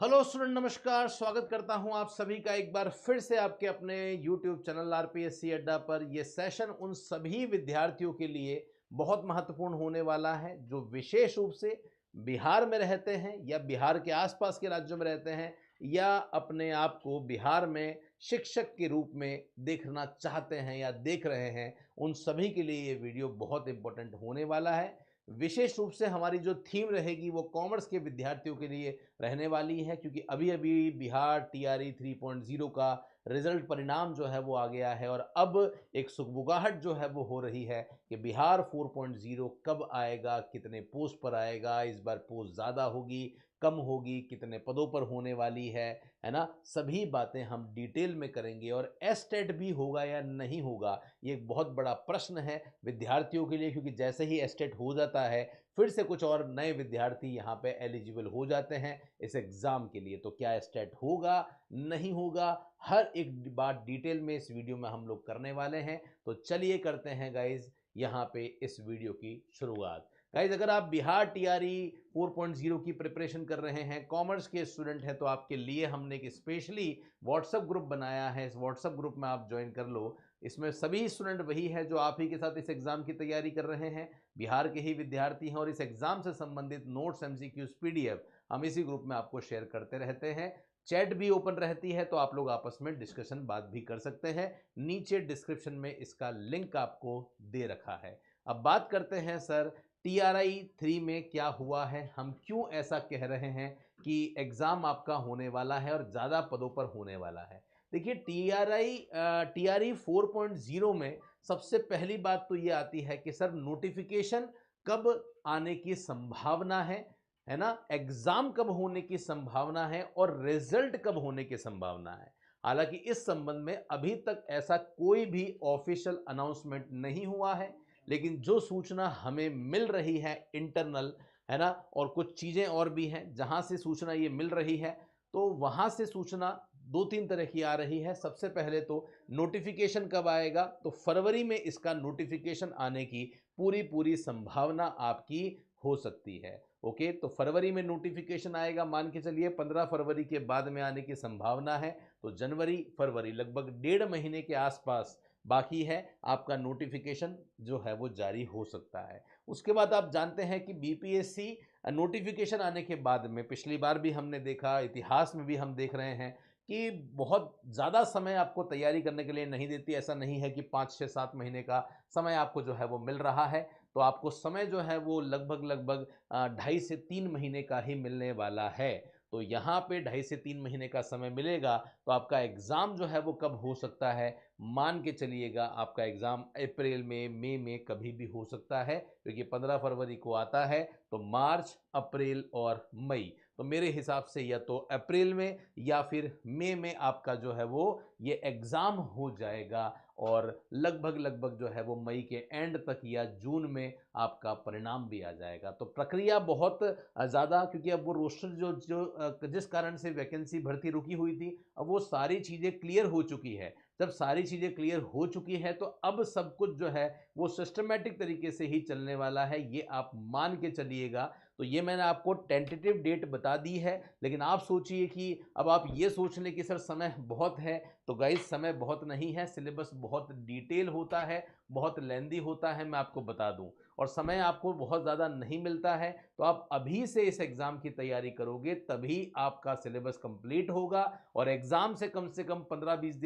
Hello student, नमस्कार। स्वागत करता हूं आप सभी का एक बार फिर से आपके अपने यूट्यूब चैनल आरपीएससी अड्डा पर। यह सेशन उन सभी विद्यार्थियों के लिए बहुत महत्वपूर्ण होने वाला है जो विशेष रूप से बिहार में रहते हैं या बिहार के आसपास के राज्यों में रहते हैं या अपने आप को बिहार में शिक्षक के रूप में देखना चाहते हैं या देख रहे हैं। उन सभी के लिए ये वीडियो बहुत इंपॉर्टेंट होने वाला है। विशेष रूप से हमारी जो थीम रहेगी वो कॉमर्स के विद्यार्थियों के लिए रहने वाली है, क्योंकि अभी-अभी बिहार टीआरई 3.0 का रिजल्ट परिणाम जो है वो आ गया है और अब एक सुगबुगाहट जो है वो हो रही है कि बिहार 4.0 कब आएगा, कितने पोस्ट पर आएगा, इस बार पोस्ट ज़्यादा होगी, कम होगी, कितने पदों पर होने वाली है ना? सभी बातें हम डिटेल में करेंगे और एसटेट भी होगा या नहीं होगा, ये एक बहुत बड़ा प्रश्न है विद्यार्थियों के लिए, क्योंकि जैसे ही एसटेट हो जाता है फिर से कुछ और नए विद्यार्थी यहाँ पे एलिजिबल हो जाते हैं इस एग्ज़ाम के लिए। तो क्या स्टेट होगा, नहीं होगा, हर एक बात डिटेल में इस वीडियो में हम लोग करने वाले हैं। तो चलिए करते हैं गाइज़ यहाँ पे इस वीडियो की शुरुआत। गाइज़, अगर आप बिहार टीआरई 4.0 की प्रिपरेशन कर रहे हैं, कॉमर्स के स्टूडेंट हैं, तो आपके लिए हमने एक स्पेशली व्हाट्सएप ग्रुप बनाया है। इस व्हाट्सएप ग्रुप में आप ज्वाइन कर लो। इसमें सभी स्टूडेंट वही है जो आप ही के साथ इस एग्ज़ाम की तैयारी कर रहे हैं, बिहार के ही विद्यार्थी हैं और इस एग्ज़ाम से संबंधित नोट्स, एमसीक्यूज़, पीडीएफ हम इसी ग्रुप में आपको शेयर करते रहते हैं। चैट भी ओपन रहती है, तो आप लोग आपस में डिस्कशन बात भी कर सकते हैं। नीचे डिस्क्रिप्शन में इसका लिंक आपको दे रखा है। अब बात करते हैं सर, टीआरई 3 में क्या हुआ है, हम क्यों ऐसा कह रहे हैं कि एग्ज़ाम आपका होने वाला है और ज़्यादा पदों पर होने वाला है। देखिए, टीआरई 4.0 में सबसे पहली बात तो ये आती है कि सर नोटिफिकेशन कब आने की संभावना है ना? एग्जाम कब होने की संभावना है और रिजल्ट कब होने की संभावना है। हालांकि इस संबंध में अभी तक ऐसा कोई भी ऑफिशियल अनाउंसमेंट नहीं हुआ है, लेकिन जो सूचना हमें मिल रही है इंटरनल, है ना, और कुछ चीजें और भी हैं जहां से सूचना ये मिल रही है, तो वहां से सूचना दो तीन तरह की आ रही है। सबसे पहले तो नोटिफिकेशन कब आएगा, तो फरवरी में इसका नोटिफिकेशन आने की पूरी पूरी संभावना आपकी हो सकती है। ओके, तो फरवरी में नोटिफिकेशन आएगा, मान के चलिए 15 फरवरी के बाद में आने की संभावना है। तो जनवरी फरवरी लगभग 1.5 महीने के आसपास बाकी है, आपका नोटिफिकेशन जो है वो जारी हो सकता है। उसके बाद आप जानते हैं कि बीपीएससी नोटिफिकेशन आने के बाद में, पिछली बार भी हमने देखा, इतिहास में भी हम देख रहे हैं कि बहुत ज़्यादा समय आपको तैयारी करने के लिए नहीं देती। ऐसा नहीं है कि 5 6 7 महीने का समय आपको जो है वो मिल रहा है, तो आपको समय जो है वो लगभग लगभग 2.5 से 3 महीने का ही मिलने वाला है। तो यहाँ पे 2.5 से 3 महीने का समय मिलेगा, तो आपका एग्ज़ाम जो है वो कब हो सकता है, मान के चलिएगा आपका एग्ज़ाम अप्रैल में, मई में कभी भी हो सकता है, क्योंकि 15 फरवरी को आता है। तो मार्च, अप्रैल और मई, तो मेरे हिसाब से या तो अप्रैल में या फिर मई में आपका जो है वो ये एग्ज़ाम हो जाएगा और लगभग लगभग जो है वो मई के एंड तक या जून में आपका परिणाम भी आ जाएगा। तो प्रक्रिया बहुत ज़्यादा, क्योंकि अब वो रोस्टर जो जो जिस कारण से वैकेंसी भर्ती रुकी हुई थी, अब वो सारी चीज़ें क्लियर हो चुकी है। जब सारी चीज़ें क्लियर हो चुकी है तो अब सब कुछ जो है वो सिस्टमैटिक तरीके से ही चलने वाला है, ये आप मान के चलिएगा। तो ये मैंने आपको टेंटेटिव डेट बता दी है, लेकिन आप सोचिए कि अब आप ये सोच लें कि सर समय बहुत है, तो गाइस समय बहुत नहीं है। सिलेबस बहुत डिटेल होता है, बहुत लेंदी होता है, मैं आपको बता दूं, और समय आपको बहुत ज़्यादा नहीं मिलता है। तो आप अभी से इस एग्ज़ाम की तैयारी करोगे तभी आपका सिलेबस कंप्लीट होगा, और एग्ज़ाम से कम 15-20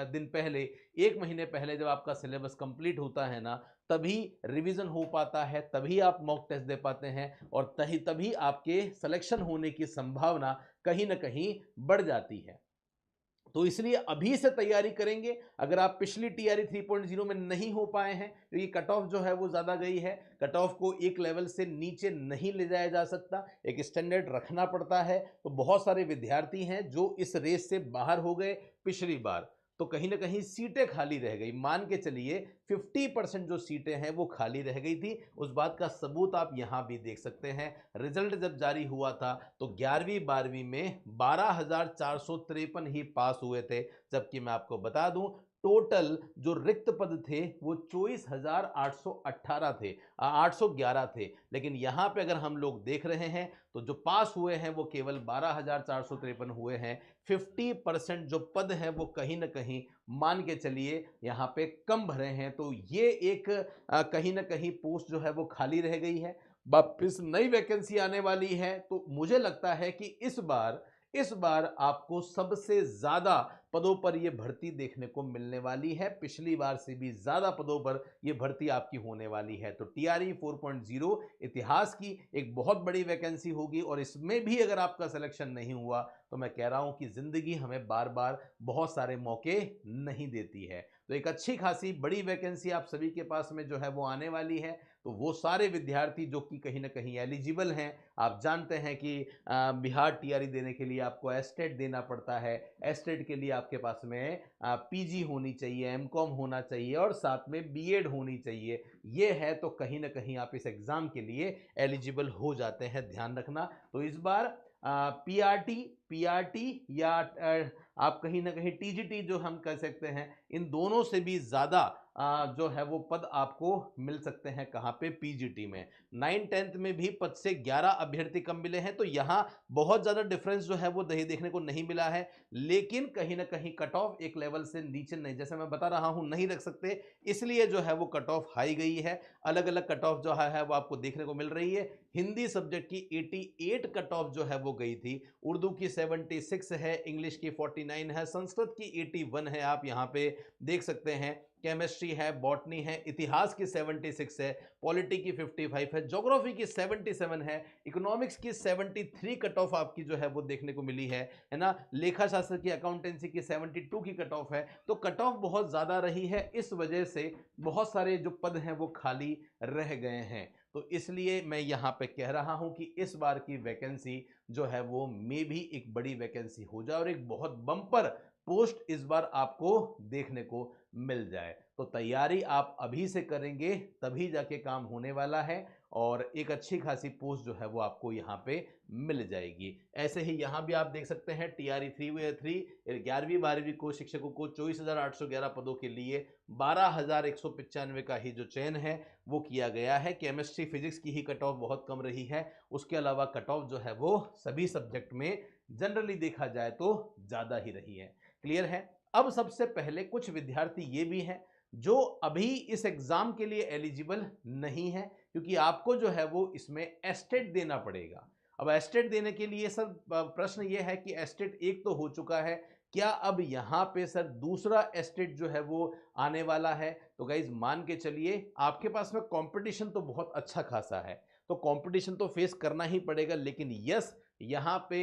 दिन पहले, 1 महीने पहले जब आपका सिलेबस कंप्लीट होता है ना, तभी रिवीजन हो पाता है, तभी आप मॉक टेस्ट दे पाते हैं और तभी आपके सिलेक्शन होने की संभावना कहीं ना कहीं बढ़ जाती है। तो इसलिए अभी से तैयारी करेंगे। अगर आप पिछली टीआरई 3.0 में नहीं हो पाए हैं, क्योंकि कट ऑफ जो है वो ज़्यादा गई है, कट ऑफ को एक लेवल से नीचे नहीं ले जाया जा सकता, एक स्टैंडर्ड रखना पड़ता है। तो बहुत सारे विद्यार्थी हैं जो इस रेस से बाहर हो गए पिछली बार, तो कहीं ना कहीं सीटें खाली रह गई। मान के चलिए 50% जो सीटें हैं वो खाली रह गई थी। उस बात का सबूत आप यहां भी देख सकते हैं। रिजल्ट जब जारी हुआ था तो 11वीं 12वीं में 12,453 ही पास हुए थे, जबकि मैं आपको बता दूं टोटल जो रिक्त पद थे वो 24,818 थे, 811 थे। लेकिन यहाँ पे अगर हम लोग देख रहे हैं तो जो पास हुए हैं वो केवल 12,453 हुए हैं। 50% जो पद हैं वो कहीं ना कहीं मान के चलिए यहाँ पे कम भरे हैं। तो ये एक कहीं ना कहीं पोस्ट जो है वो खाली रह गई है, वापिस नई वैकेंसी आने वाली है। तो मुझे लगता है कि इस बार आपको सबसे ज्यादा पदों पर यह भर्ती देखने को मिलने वाली है। पिछली बार से भी ज्यादा पदों पर यह भर्ती आपकी होने वाली है। तो टीआरई 4.0 इतिहास की एक बहुत बड़ी वैकेंसी होगी और इसमें भी अगर आपका सिलेक्शन नहीं हुआ तो मैं कह रहा हूं कि जिंदगी हमें बार बार बहुत सारे मौके नहीं देती है। तो एक अच्छी खासी बड़ी वैकेंसी आप सभी के पास में जो है वो आने वाली है। तो वो सारे विद्यार्थी जो कि कहीं ना कहीं एलिजिबल हैं, आप जानते हैं कि बिहार टीआरई देने के लिए आपको एस्टेट देना पड़ता है। एस्टेट के लिए आपके पास में पीजी होनी चाहिए, एमकॉम होना चाहिए और साथ में बीएड होनी चाहिए। ये है तो कहीं ना कहीं आप इस एग्जाम के लिए एलिजिबल हो जाते हैं, ध्यान रखना। तो इस बार पीआरटी या आप कहीं ना कहीं टीजीटी जो हम कह सकते हैं, इन दोनों से भी ज्यादा जो है वो पद आपको मिल सकते हैं। कहां पे? पीजीटी में। 9-10 में भी पद से 11 अभ्यर्थी कम मिले हैं। तो यहां बहुत ज्यादा डिफरेंस जो है वो देखने को नहीं मिला है। लेकिन कहीं ना कहीं कट ऑफ एक लेवल से नीचे नहीं, जैसे मैं बता रहा हूं, नहीं रख सकते, इसलिए जो है वो कट ऑफ हाई गई है। अलग अलग कट ऑफ जो है वो आपको देखने को मिल रही है। हिंदी सब्जेक्ट की 88 कट ऑफ जो है वो गई थी, उर्दू की 76 है, इंग्लिश की 49 है, संस्कृत की 81 है, आप यहां पे देख सकते हैं। केमिस्ट्री है, बॉटनी है, इतिहास की 76 है, पॉलिटी की 55 है, ज्योग्राफी की 77 है, इकोनॉमिक्स की 73 कट ऑफ आपकी जो है वो देखने को मिली है ना। लेखा शास्त्र की, अकाउंटेंसी की 72 की कट ऑफ है। तो कट ऑफ बहुत ज्यादा रही है, इस वजह से बहुत सारे जो पद हैं वो खाली रह गए हैं। तो इसलिए मैं यहां पे कह रहा हूं कि इस बार की वैकेंसी जो है वो मे भी एक बड़ी वैकेंसी हो जाए और एक बहुत बम्पर पोस्ट इस बार आपको देखने को मिल जाए। तो तैयारी आप अभी से करेंगे तभी जाके काम होने वाला है और एक अच्छी खासी पोस्ट जो है वो आपको यहाँ पे मिल जाएगी। ऐसे ही यहाँ भी आप देख सकते हैं टीआरई 3 11वीं 12वीं को शिक्षकों को 24,811 पदों के लिए 12,195 का ही जो चयन है वो किया गया है। केमिस्ट्री फिजिक्स की ही कट ऑफ बहुत कम रही है, उसके अलावा कट ऑफ जो है वो सभी सब्जेक्ट में जनरली देखा जाए तो ज्यादा ही रही है। क्लियर है? अब सबसे पहले कुछ विद्यार्थी ये भी हैं जो अभी इस एग्जाम के लिए एलिजिबल नहीं है, क्योंकि आपको जो है वो इसमें एस्टेट देना पड़ेगा। अब एस्टेट देने के लिए सर प्रश्न ये है कि एस्टेट एक तो हो चुका है, क्या अब यहां पे सर दूसरा एस्टेट जो है वो आने वाला है? तो गाइज मान के चलिए आपके पास में कंपटीशन तो बहुत अच्छा खासा है, तो कंपटीशन तो फेस करना ही पड़ेगा। लेकिन यस, यहां पे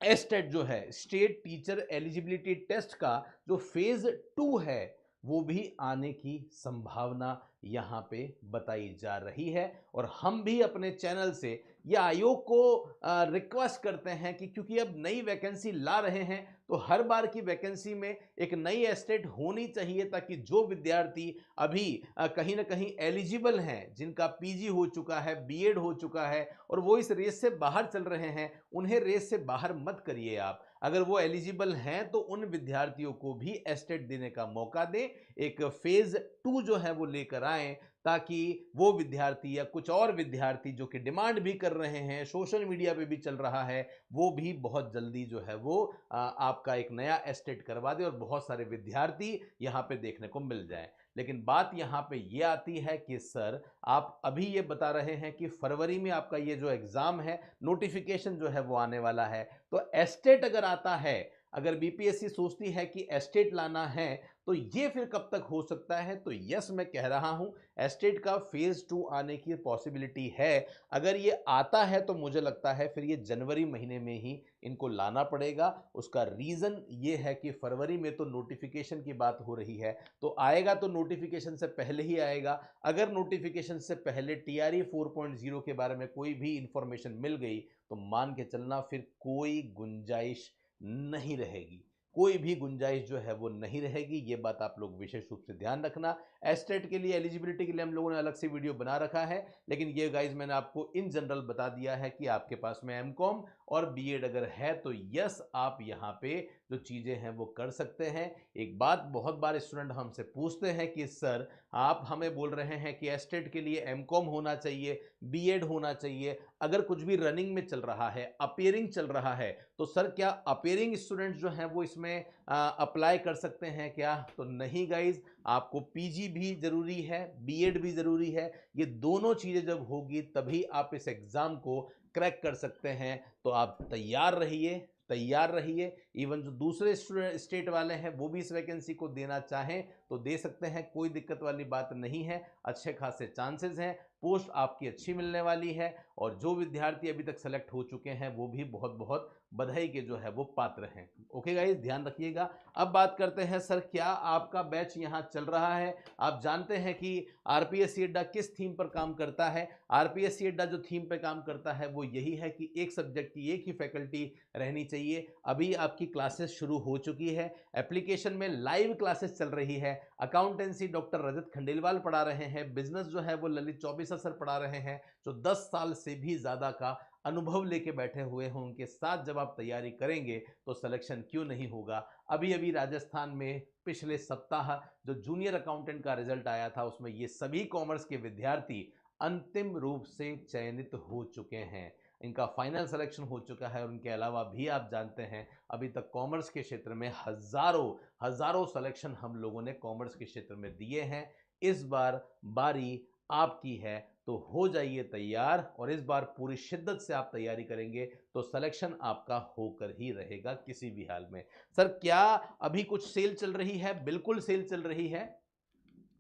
एस्टेट जो है, स्टेट टीचर एलिजिबिलिटी टेस्ट का जो फेज 2 है वो भी आने की संभावना यहां पे बताई जा रही है। और हम भी अपने चैनल से या आयोग को रिक्वेस्ट करते हैं कि क्योंकि अब नई वैकेंसी ला रहे हैं तो हर बार की वैकेंसी में एक नई एस्टेट होनी चाहिए, ताकि जो विद्यार्थी अभी कहीं ना कहीं एलिजिबल हैं, जिनका पीजी हो चुका है, बीएड हो चुका है और वो इस रेस से बाहर चल रहे हैं, उन्हें रेस से बाहर मत करिए आप। अगर वो एलिजिबल हैं तो उन विद्यार्थियों को भी एस्टेट देने का मौका दें, एक फेज 2 जो है वो लेकर आए, ताकि वो विद्यार्थी या कुछ और विद्यार्थी जो कि डिमांड भी कर रहे हैं, सोशल मीडिया पे भी चल रहा है, वो भी बहुत जल्दी जो है वो आपका एक नया एस्टेट करवा दे और बहुत सारे विद्यार्थी यहां पे देखने को मिल जाए। लेकिन बात यहां पे ये आती है कि सर आप अभी ये बता रहे हैं कि फरवरी में आपका ये जो एग्जाम है, नोटिफिकेशन जो है वो आने वाला है, तो एस्टेट अगर आता है, अगर बीपीएससी सोचती है कि एस्टेट लाना है, तो ये फिर कब तक हो सकता है? तो यस, मैं कह रहा हूं एस्टेट का फेज 2 आने की पॉसिबिलिटी है। अगर ये आता है तो मुझे लगता है फिर ये जनवरी महीने में ही इनको लाना पड़ेगा। उसका रीजन ये है कि फरवरी में तो नोटिफिकेशन की बात हो रही है, तो आएगा तो नोटिफिकेशन से पहले ही आएगा। अगर नोटिफिकेशन से पहले टीआरई 4.0 के बारे में कोई भी इंफॉर्मेशन मिल गई तो मान के चलना फिर कोई गुंजाइश नहीं रहेगी। कोई भी गुंजाइश जो है वो नहीं रहेगी। ये बात आप लोग विशेष रूप से ध्यान रखना। एस्टेट के लिए एलिजिबिलिटी के लिए हम लोगों ने अलग से वीडियो बना रखा है, लेकिन ये गाइज मैंने आपको इन जनरल बता दिया है कि आपके पास में एमकॉम और बीएड अगर है तो यस, आप यहाँ पे जो चीज़ें हैं वो कर सकते हैं। एक बात बहुत बार स्टूडेंट हमसे पूछते हैं कि सर आप हमें बोल रहे हैं कि एस्टेट के लिए एमकॉम होना चाहिए, बीएड होना चाहिए, अगर कुछ भी रनिंग में चल रहा है, अपियरिंग चल रहा है, तो सर क्या अपियरिंग स्टूडेंट जो हैं वो इसमें अप्लाई कर सकते हैं क्या? तो नहीं गाइज, आपको पीजी भी जरूरी है, बीएड भी जरूरी है। ये दोनों चीजें जब होगी तभी आप इस एग्जाम को क्रैक कर सकते हैं। तो आप तैयार रहिए, तैयार रहिए। इवन जो दूसरे स्टेट वाले हैं वो भी इस वैकेंसी को देना चाहें तो दे सकते हैं, कोई दिक्कत वाली बात नहीं है। अच्छे खासे चांसेस हैं, पोस्ट आपकी अच्छी मिलने वाली है, और जो विद्यार्थी अभी तक सेलेक्ट हो चुके हैं वो भी बहुत बहुत बधाई के जो है वो पात्र हैं। ओके गाइस, ध्यान रखिएगा। अब बात करते हैं सर क्या आपका बैच यहाँ चल रहा है। आप जानते हैं कि आरपीएससी अड्डा किस थीम पर काम करता है। आरपीएससी अड्डा जो थीम पर काम करता है वो यही है कि एक सब्जेक्ट की एक ही फैकल्टी रहनी चाहिए। अभी आपकी क्लासेस शुरू हो चुकी है, एप्लीकेशन में लाइव क्लासेस चल रही है। अकाउंटेंसी डॉक्टर रजत खंडेलवाल पढ़ा रहे हैं, बिजनेस जो है वो ललित चौबीसा सर पढ़ा रहे हैं, जो 10 साल से भी ज़्यादा का अनुभव लेके बैठे हुए हैं। उनके साथ जब आप तैयारी करेंगे तो सिलेक्शन क्यों नहीं होगा। अभी अभी राजस्थान में पिछले सप्ताह जो जूनियर अकाउंटेंट का रिजल्ट आया था उसमें ये सभी कॉमर्स के विद्यार्थी अंतिम रूप से चयनित हो चुके हैं, इनका फाइनल सिलेक्शन हो चुका है। और उनके अलावा भी आप जानते हैं अभी तक कॉमर्स के क्षेत्र में हजारों हजारों सिलेक्शन हम लोगों ने कॉमर्स के क्षेत्र में दिए हैं। इस बार बारी आपकी है, तो हो जाइए तैयार, और इस बार पूरी शिद्दत से आप तैयारी करेंगे तो सिलेक्शन आपका होकर ही रहेगा किसी भी हाल में। सर क्या अभी कुछ सेल चल रही है? बिल्कुल सेल चल रही है।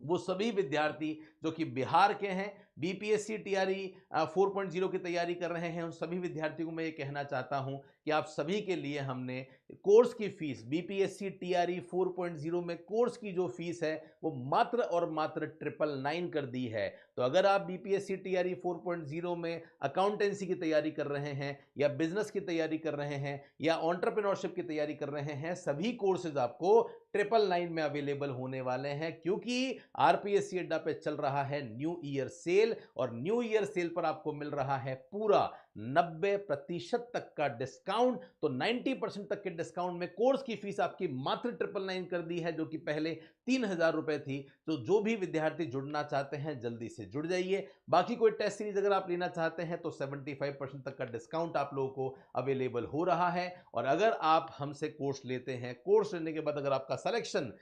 वो सभी विद्यार्थी जो कि बिहार के हैं, बीपीएससी टीआरई 4.0 की तैयारी कर रहे हैं, उन सभी विद्यार्थियों को मैं ये कहना चाहता हूं कि आप सभी के लिए हमने कोर्स की फीस बीपीएससी टीआरई 4.0 में कोर्स की जो फीस है वो मात्र और मात्र 999 कर दी है। तो अगर आप बीपीएससी टीआरई 4.0 में अकाउंटेंसी की तैयारी कर रहे हैं, या बिजनेस की तैयारी कर रहे हैं, या एंटरप्रेन्योरशिप की तैयारी कर रहे हैं, सभी कोर्सेज आपको 999 में अवेलेबल होने वाले हैं, क्योंकि आरपीएससी अड्डा पे चल रहा है न्यू ईयर सेल, और न्यू ईयर सेल पर आपको मिल रहा है पूरा 90% तक का डिस्काउंट। तो 90% तक के डिस्काउंट में कोर्स की फीस आपकी मात्र 999 कर दी है, जो कि पहले 3000 रुपए थी। तो जो भी विद्यार्थी जुड़ना चाहते हैं जल्दी से जुड़ जाइए। बाकी कोई टेस्ट सीरीज अगर आप लेना चाहते हैं तो 75% तक का डिस्काउंट आप लोगों को अवेलेबल हो रहा है। और अगर आप हमसे कोर्स लेते हैं, कोर्स लेने के बाद अगर आपका सिलेक्शन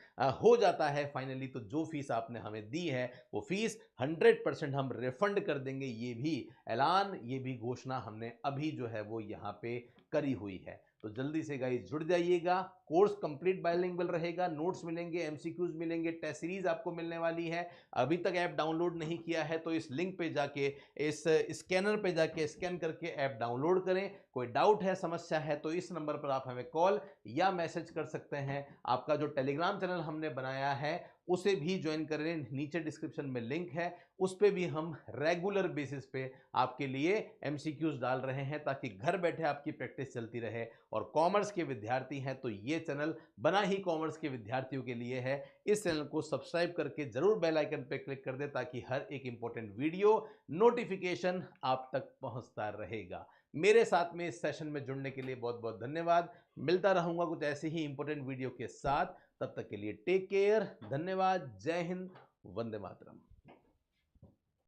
हो जाता है फाइनली, तो जो फीस आपने हमें दी है वो फीस 100% हम रिफंड कर देंगे। ये भी ऐलान, ये भी घोषणा हमने अभी जो है वो यहाँ पे करी हुई है। तो जल्दी से गाइस जुड़ जाइएगा। कोर्स कंप्लीट बायलिंगुअल रहेगा, नोट्स मिलेंगे, एमसीक्यूज मिलेंगे, टेस्ट सीरीज आपको मिलने वाली है। अभी तक ऐप डाउनलोड नहीं किया है तो इस लिंक पे जाके, इस स्कैनर पे जाके स्कैन करके ऐप डाउनलोड करें। कोई डाउट है, समस्या है तो इस नंबर पर आप हमें कॉल या मैसेज कर सकते हैं। आपका जो टेलीग्राम चैनल हमने बनाया है उसे भी ज्वाइन करें, नीचे डिस्क्रिप्शन में लिंक है, उस पे भी हम रेगुलर बेसिस पे आपके लिए एमसीक्यूज डाल रहे हैं ताकि घर बैठे आपकी प्रैक्टिस चलती रहे। और कॉमर्स के विद्यार्थी हैं तो ये चैनल बना ही कॉमर्स के विद्यार्थियों के लिए है। इस चैनल को सब्सक्राइब करके जरूर बेल आइकन पे क्लिक कर दे ताकि हर एक इंपॉर्टेंट वीडियो नोटिफिकेशन आप तक पहुंचता रहेगा। मेरे साथ में इस सेशन में जुड़ने के लिए बहुत बहुत धन्यवाद। मिलता रहूंगा कुछ ऐसे ही इंपॉर्टेंट वीडियो के साथ, तब तक के लिए टेक केयर, धन्यवाद, जय हिंद, वंदे मातरम।